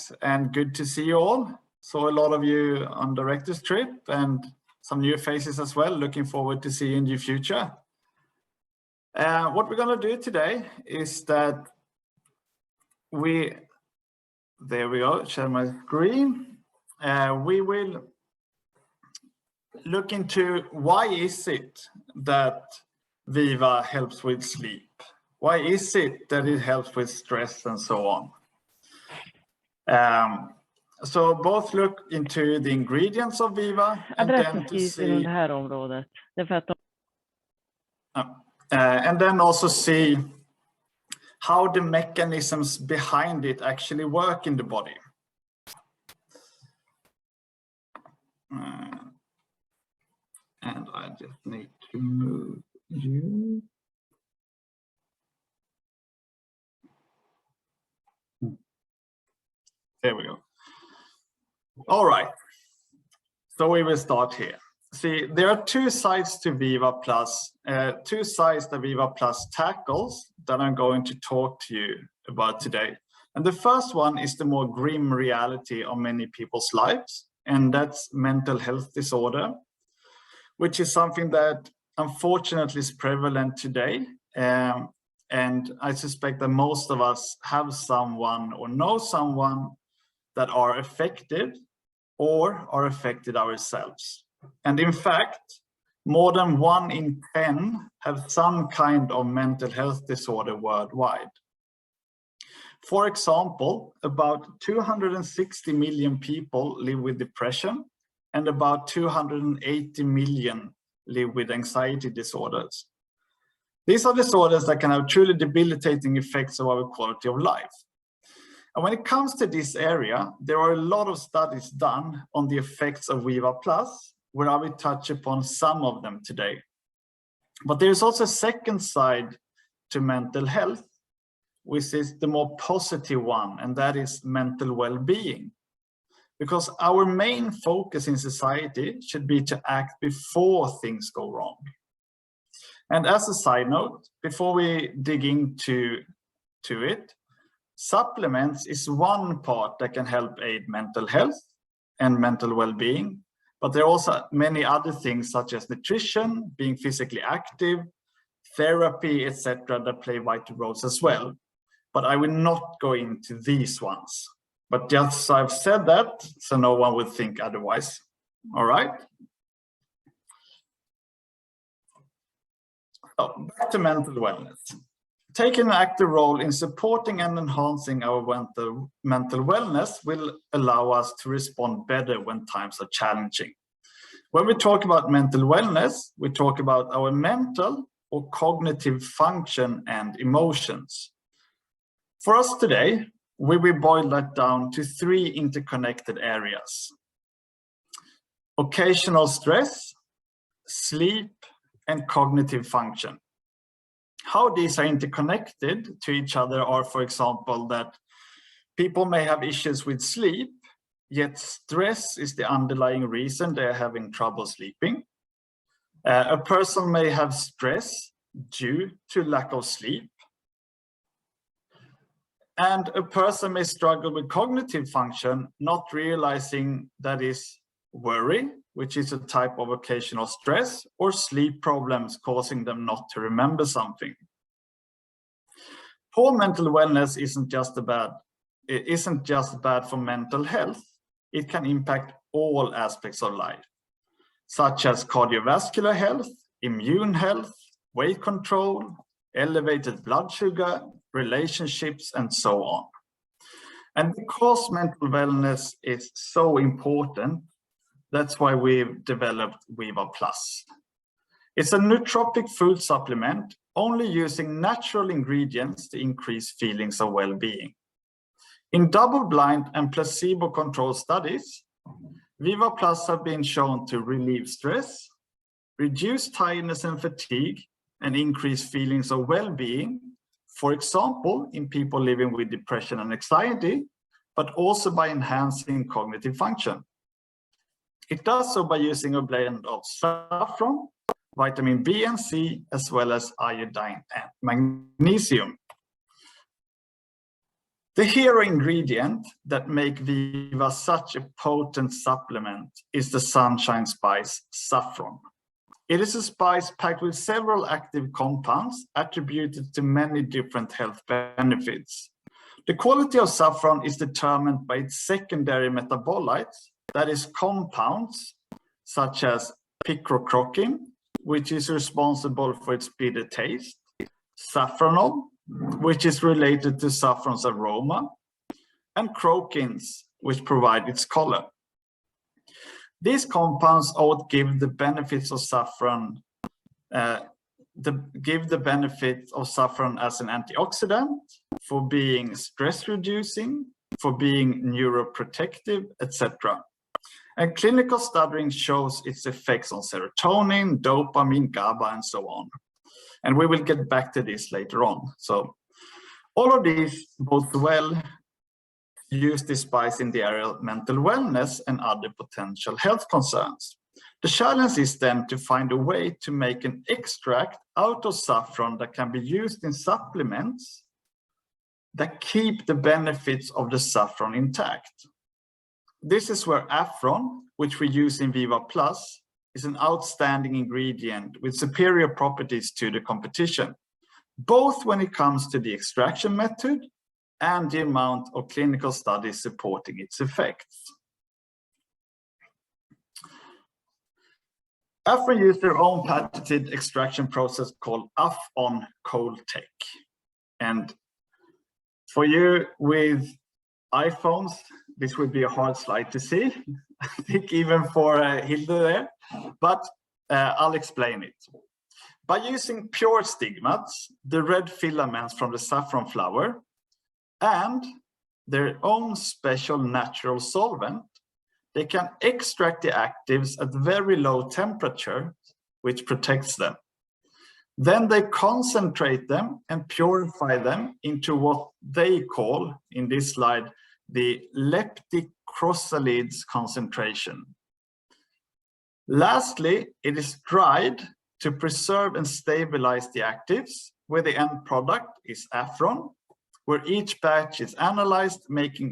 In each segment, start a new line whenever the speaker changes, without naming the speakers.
guys, and good to see you all. Saw a lot of you on director's trip and some new faces as well. Looking forward to see you in the future. What we're going to do today is that there we go, share my screen. We will look into why is it that Viva helps with sleep? Why is it that it helps with stress and so on? So both look into the ingredients of Viva and then to see, and then also see how the mechanisms behind it actually work in the body. And I just need to move you. There we go. All right. So we will start here. See, there are two sides to Viva Plus, two sides that Viva Plus tackles that I'm going to talk to you about today. And the first one is the more grim reality of many people's lives, and that's mental health disorder, which is something that unfortunately is prevalent today. And I suspect that most of us have someone or know someone that are affected or are affected ourselves. And in fact, more than 1 in 10 have some kind of mental health disorder worldwide. For example, about 260 million people live with depression, and about 280 million live with anxiety disorders. These are disorders that can have truly debilitating effects on our quality of life. And when it comes to this area, there are a lot of studies done on the effects of Viva Plus, where I will touch upon some of them today. But there's also a second side to mental health, which is the more positive one, and that is mental well-being. Because our main focus in society should be to act before things go wrong. And as a side note, before we dig into it, supplements is one part that can help aid mental health and mental well-being, but there are also many other things such as nutrition, being physically active, therapy, etc., that play vital roles as well. But I will not go into these ones. But just so I've said that, so no one would think otherwise. All right. So back to mental wellness. Taking an active role in supporting and enhancing our mental wellness will allow us to respond better when times are challenging. When we talk about mental wellness, we talk about our mental or cognitive function and emotions. For us today, we will boil that down to 3 interconnected areas: occasional stress, sleep, and cognitive function. How these are interconnected to each other are, for example, that people may have issues with sleep, yet stress is the underlying reason they're having trouble sleeping. A person may have stress due to lack of sleep. And a person may struggle with cognitive function, not realizing that is worry, which is a type of occasional stress, or sleep problems causing them not to remember something. Poor mental wellness isn't just bad for mental health. It can impact all aspects of life, such as cardiovascular health, immune health, weight control, elevated blood sugar, relationships, and so on. And because mental wellness is so important, that's why we've developed Viva Plus. It's a nootropic food supplement, only using natural ingredients to increase feelings of well-being. In double-blind and placebo-controlled studies, Viva Plus have been shown to relieve stress, reduce tiredness and fatigue, and increase feelings of well-being, for example, in people living with depression and anxiety, but also by enhancing cognitive function. It does so by using a blend of saffron, vitamin B and C, as well as iodine and magnesium. The hero ingredient that makes Viva such a potent supplement is the sunshine spice saffron. It is a spice packed with several active compounds attributed to many different health benefits. The quality of saffron is determined by its secondary metabolites, that is, compounds such as picrochrocin, which is responsible for its bitter taste, saffronol, which is related to saffron's aroma, and crocins, which provide its color. These compounds all give the benefits of saffron, give the benefit of saffron as an antioxidant, for being stress reducing, for being neuroprotective, etc. And clinical studying shows its effects on serotonin, dopamine, GABA, and so on. And we will get back to this later on. So all of these bodes well. Use this spice in the area of mental wellness and other potential health concerns. The challenge is then to find a way to make an extract out of saffron that can be used in supplements that keep the benefits of the saffron intact. This is where Affron, which we use in Viva Plus, is an outstanding ingredient with superior properties to the competition, both when it comes to the extraction method and the amount of clinical studies supporting its effects. Affron used their own patented extraction process called Affon Cold Tech. And for you with iPhones, this would be a hard slide to see, I think even for Hilde there, but I'll explain it. By using pure stigmates, the red filaments from the saffron flower, and their own special natural solvent, they can extract the actives at very low temperature, which protects them. Then they concentrate them and purify them into what they call, in this slide, the leptic chrysalides concentration. Lastly, it is dried to preserve and stabilize the actives, where the end product is Affron, where each batch is analyzed, making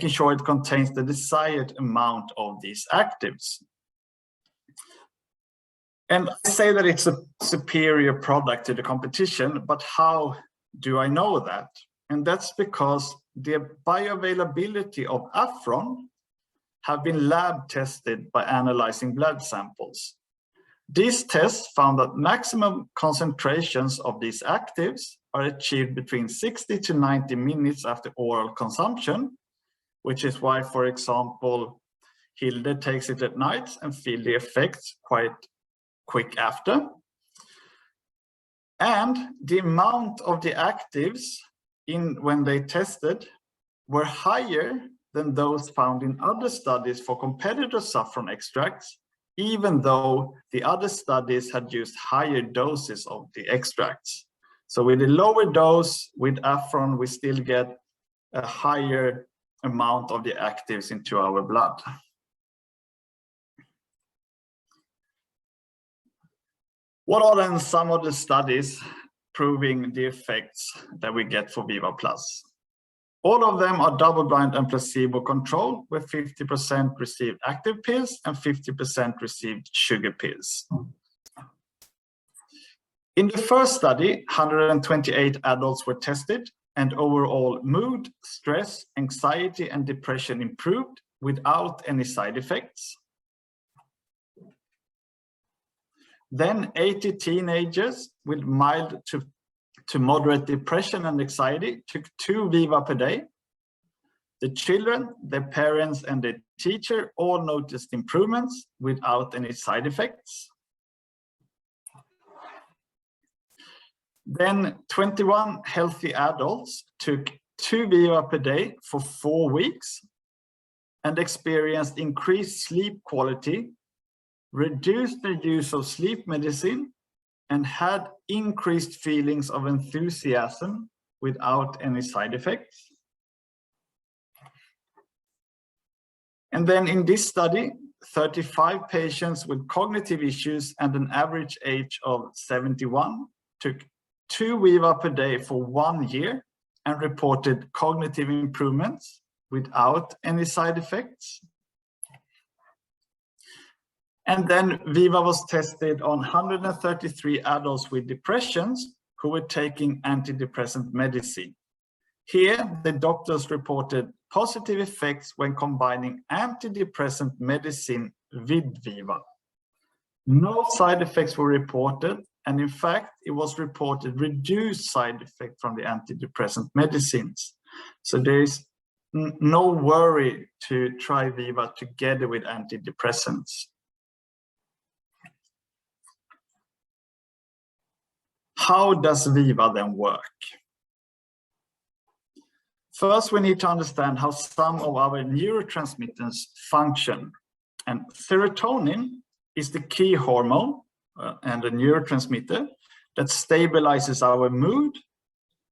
sure it contains the desired amount of these actives. And I say that it's a superior product to the competition, but how do I know that? And that's because the bioavailability of Affron have been lab tested by analyzing blood samples. These tests found that maximum concentrations of these actives are achieved between 60 to 90 minutes after oral consumption, which is why, for example, Hilde takes it at night and feels the effects quite quick after. And the amount of the actives when they tested were higher than those found in other studies for competitor saffron extracts, even though the other studies had used higher doses of the extracts. So with a lower dose with Affron, we still get a higher amount of the actives into our blood. What are then some of the studies proving the effects that we get for Viva Plus? All of them are double-blind and placebo-controlled, where 50% received active pills and 50% received sugar pills. In the first study, 128 adults were tested, and overall mood, stress, anxiety, and depression improved without any side effects. Then 80 teenagers with mild to moderate depression and anxiety took 2 Viva per day. The children, their parents, and the teacher all noticed improvements without any side effects. Then 21 healthy adults took 2 Viva per day for 4 weeks and experienced increased sleep quality, reduced the use of sleep medicine, and had increased feelings of enthusiasm without any side effects. And then in this study, 35 patients with cognitive issues and an average age of 71 took 2 Viva per day for 1 year and reported cognitive improvements without any side effects. And then Viva was tested on 133 adults with depressions who were taking antidepressant medicine. Here, the doctors reported positive effects when combining antidepressant medicine with Viva. No side effects were reported, and in fact, it was reported reduced side effect from the antidepressant medicines. So there is no worry to try Viva together with antidepressants. How does Viva then work? First, we need to understand how some of our neurotransmitters function. And serotonin is the key hormone and a neurotransmitter that stabilizes our mood,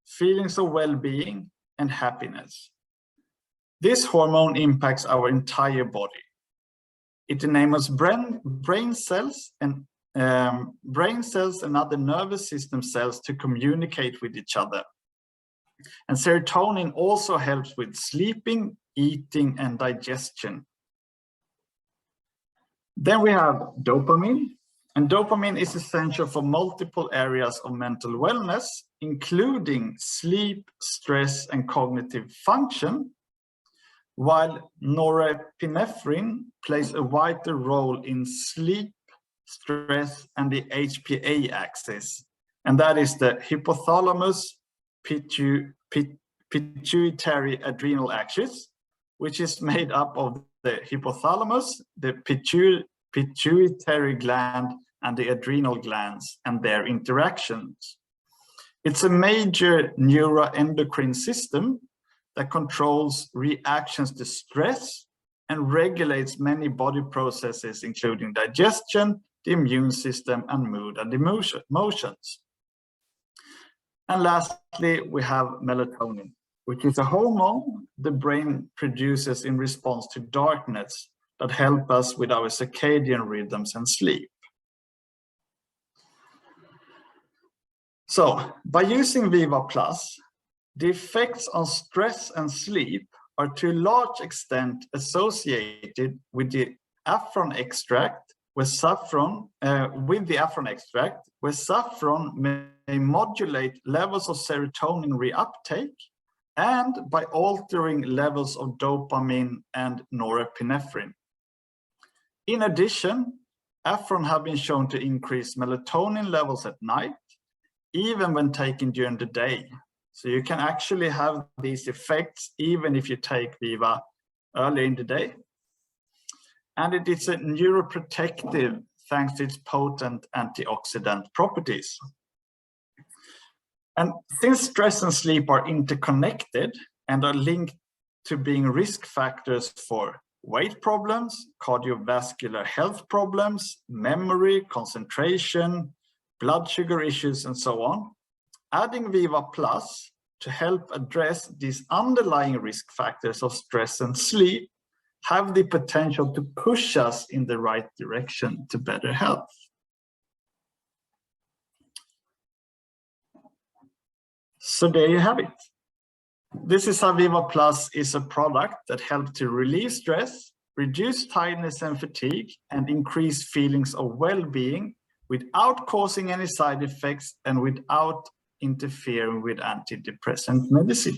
feelings of well-being, and happiness. This hormone impacts our entire body. It enables brain cells and other nervous system cells to communicate with each other. And serotonin also helps with sleeping, eating, and digestion. Then we have dopamine, and dopamine is essential for multiple areas of mental wellness, including sleep, stress, and cognitive function, while norepinephrine plays a vital role in sleep, stress, and the HPA axis, and that is the hypothalamus pituitary adrenal axis, which is made up of the hypothalamus, the pituitary gland, and the adrenal glands and their interactions. It's a major neuroendocrine system that controls reactions to stress and regulates many body processes, including digestion, the immune system, and mood and emotions. And lastly, we have melatonin, which is a hormone the brain produces in response to darkness that help us with our circadian rhythms and sleep. So, by using Viva Plus, the effects on stress and sleep are to a large extent associated with the saffron extract, where saffron may modulate levels of serotonin reuptake, and by altering levels of dopamine and norepinephrine. In addition, saffron have been shown to increase melatonin levels at night, even when taken during the day. So you can actually have these effects even if you take Viva early in the day. And it is a neuroprotective thanks to its potent antioxidant properties. And since stress and sleep are interconnected and are linked to being risk factors for weight problems, cardiovascular health problems, memory, concentration, blood sugar issues, and so on, adding Viva Plus to help address these underlying risk factors of stress and sleep have the potential to push us in the right direction to better health. So there you have it. This is how Viva Plus is a product that helps to relieve stress, reduce tiredness and fatigue, and increase feelings of well-being without causing any side effects and without interfering with antidepressant medicine.